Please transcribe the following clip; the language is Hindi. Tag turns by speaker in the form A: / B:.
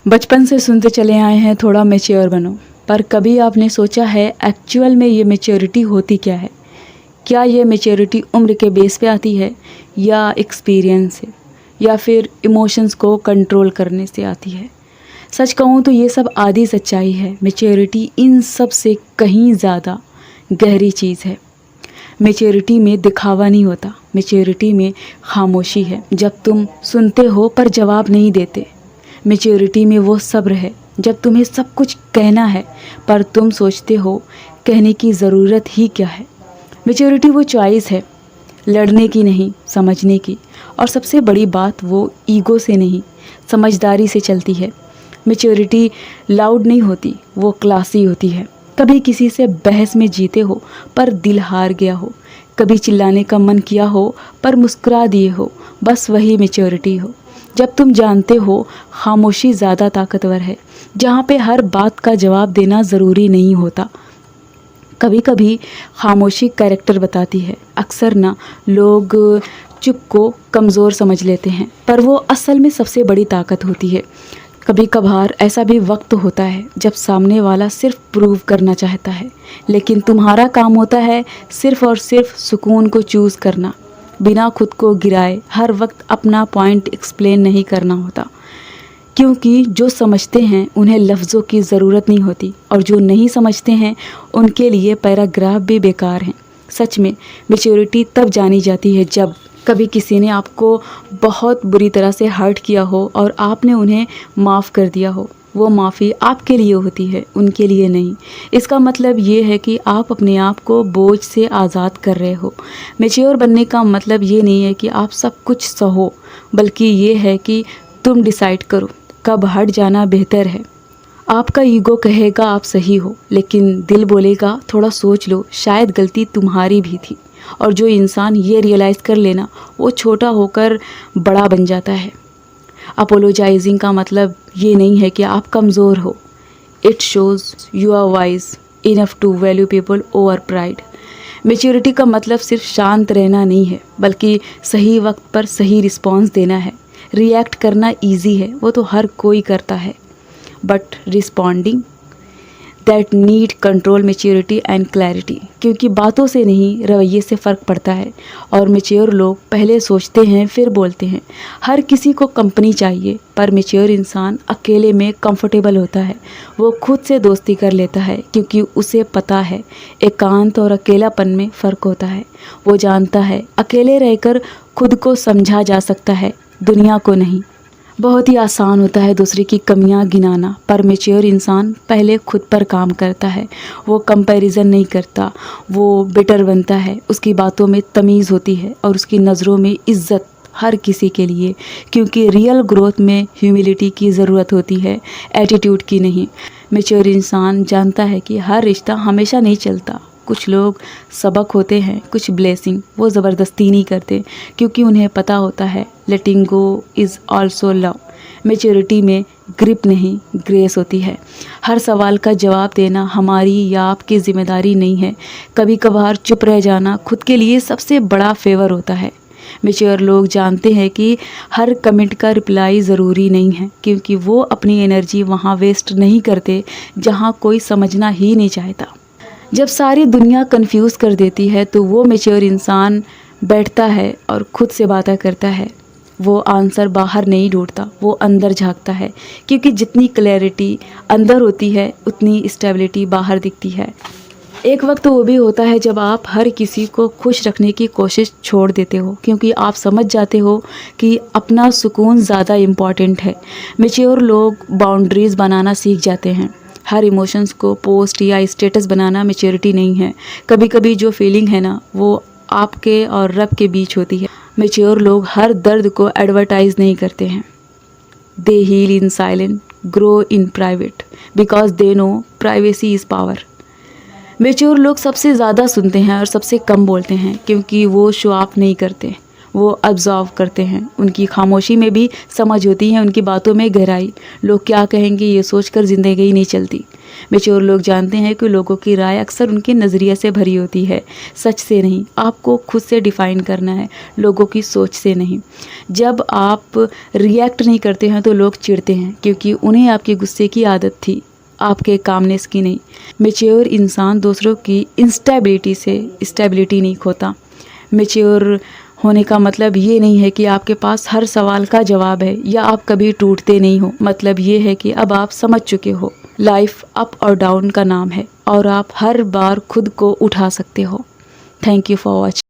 A: बचपन से सुनते चले आए हैं थोड़ा मैच्योर बनो, पर कभी आपने सोचा है एक्चुअल में ये मैच्योरिटी होती क्या है? क्या ये मैच्योरिटी उम्र के बेस पे आती है या एक्सपीरियंस से या फिर इमोशंस को कंट्रोल करने से आती है? सच कहूँ तो ये सब आधी सच्चाई है। मैच्योरिटी इन सब से कहीं ज़्यादा गहरी चीज़ है। मैच्योरिटी में दिखावा नहीं होता, मैच्योरिटी में खामोशी है। जब तुम सुनते हो पर जवाब नहीं देते। मैच्योरिटी में वो सब्र है जब तुम्हें सब कुछ कहना है पर तुम सोचते हो कहने की ज़रूरत ही क्या है। मैच्योरिटी वो चॉइस है, लड़ने की नहीं, समझने की। और सबसे बड़ी बात, वो ईगो से नहीं, समझदारी से चलती है। मैच्योरिटी लाउड नहीं होती, वो क्लासी होती है। कभी किसी से बहस में जीते हो पर दिल हार गया हो, कभी चिल्लाने का मन किया हो पर मुस्कुरा दिए हो, बस वही मैच्योरिटी हो। जब तुम जानते हो खामोशी ज़्यादा ताकतवर है, जहाँ पे हर बात का जवाब देना ज़रूरी नहीं होता। कभी कभी खामोशी कैरेक्टर बताती है। अक्सर ना लोग चुप को कमज़ोर समझ लेते हैं, पर वो असल में सबसे बड़ी ताकत होती है। कभी कभार ऐसा भी वक्त होता है जब सामने वाला सिर्फ प्रूव करना चाहता है, लेकिन तुम्हारा काम होता है सिर्फ और सिर्फ सुकून को चूज़ करना, बिना खुद को गिराए। हर वक्त अपना पॉइंट एक्सप्लेन नहीं करना होता, क्योंकि जो समझते हैं उन्हें लफ्ज़ों की ज़रूरत नहीं होती, और जो नहीं समझते हैं उनके लिए पैराग्राफ भी बेकार हैं। सच में मैच्योरिटी तब जानी जाती है जब कभी किसी ने आपको बहुत बुरी तरह से हर्ट किया हो और आपने उन्हें माफ़ कर दिया हो। वो माफ़ी आपके लिए होती है, उनके लिए नहीं। इसका मतलब ये है कि आप अपने आप को बोझ से आज़ाद कर रहे हो। मैच्योर बनने का मतलब ये नहीं है कि आप सब कुछ सहो, बल्कि ये है कि तुम डिसाइड करो कब हट जाना बेहतर है। आपका ईगो कहेगा आप सही हो, लेकिन दिल बोलेगा थोड़ा सोच लो, शायद गलती तुम्हारी भी थी। और जो इंसान ये रियलाइज़ कर लेना, वो छोटा होकर बड़ा बन जाता है। अपोलोजाइजिंग का मतलब ये नहीं है कि आप कमज़ोर हो। It shows you are wise enough to value people over pride. Maturity का मतलब सिर्फ शांत रहना नहीं है, बल्कि सही वक्त पर सही रिस्पॉन्स देना है। रिएक्ट करना इजी है, वो तो हर कोई करता है, but responding that need control, maturity and clarity. क्योंकि बातों से नहीं, रवैये से फ़र्क पड़ता है। और मैच्योर लोग पहले सोचते हैं फिर बोलते हैं। हर किसी को कंपनी चाहिए, पर मैच्योर इंसान अकेले में कंफर्टेबल होता है। वो खुद से दोस्ती कर लेता है, क्योंकि उसे पता है एकांत और अकेलापन में फ़र्क होता है। वो जानता है अकेले रहकर खुद को समझा जा सकता है, दुनिया को नहीं। बहुत ही आसान होता है दूसरे की कमियां गिनाना, पर मैच्योर इंसान पहले खुद पर काम करता है। वो कंपैरिजन नहीं करता, वो बेटर बनता है। उसकी बातों में तमीज़ होती है और उसकी नज़रों में इज्जत हर किसी के लिए, क्योंकि रियल ग्रोथ में ह्यूमिलिटी की ज़रूरत होती है, एटीट्यूड की नहीं। मैच्योर इंसान जानता है कि हर रिश्ता हमेशा नहीं चलता। कुछ लोग सबक होते हैं, कुछ ब्लेसिंग। वो ज़बरदस्ती नहीं करते, क्योंकि उन्हें पता होता है लेटिंग गो इज़ ऑल्सो लव। मैच्योरिटी में ग्रिप नहीं, ग्रेस होती है। हर सवाल का जवाब देना हमारी या आपकी ज़िम्मेदारी नहीं है। कभी कभार चुप रह जाना खुद के लिए सबसे बड़ा फेवर होता है। मैच्योर लोग जानते हैं कि हर कमेंट का रिप्लाई ज़रूरी नहीं है, क्योंकि वो अपनी एनर्जी वहाँ वेस्ट नहीं करते जहाँ कोई समझना ही नहीं चाहता। जब सारी दुनिया कंफ्यूज कर देती है, तो वो मैच्योर इंसान बैठता है और खुद से बातें करता है। वो आंसर बाहर नहीं ढूंढता, वो अंदर झांकता है, क्योंकि जितनी क्लैरिटी अंदर होती है उतनी स्टेबिलिटी बाहर दिखती है। एक वक्त वो भी होता है जब आप हर किसी को खुश रखने की कोशिश छोड़ देते हो, क्योंकि आप समझ जाते हो कि अपना सुकून ज़्यादा इम्पॉर्टेंट है। मैच्योर लोग बाउंड्रीज़ बनाना सीख जाते हैं। हर इमोशंस को पोस्ट या स्टेटस बनाना मैच्योरिटी नहीं है। कभी कभी जो फीलिंग है ना, वो आपके और रब के बीच होती है। मैच्योर लोग हर दर्द को एडवर्टाइज नहीं करते हैं। They heal in silent, grow in private, because they know privacy is power. Mature लोग सबसे ज़्यादा सुनते हैं और सबसे कम बोलते हैं, क्योंकि वो शो ऑफ नहीं करते। वो ऑब्जर्व करते हैं, उनकी खामोशी में भी समझ होती है, उनकी बातों में गहराई। लोग क्या कहेंगे ये सोचकर ज़िंदगी नहीं चलती। मैच्योर लोग जानते हैं कि लोगों की राय अक्सर उनके नज़रिए से भरी होती है, सच से नहीं। आपको खुद से डिफ़ाइन करना है, लोगों की सोच से नहीं। जब आप रिएक्ट नहीं करते हैं तो लोग चिढ़ते हैं, क्योंकि उन्हें आपके गुस्से की आदत थी, आपके कामनेस की नहीं। मैच्योर इंसान दूसरों की इंस्टेबिलिटी से स्टेबिलिटी नहीं खोता। मैच्योर होने का मतलब ये नहीं है कि आपके पास हर सवाल का जवाब है या आप कभी टूटते नहीं हो। मतलब ये है कि अब आप समझ चुके हो लाइफ अप और डाउन का नाम है, और आप हर बार खुद को उठा सकते हो। Thank you for watching.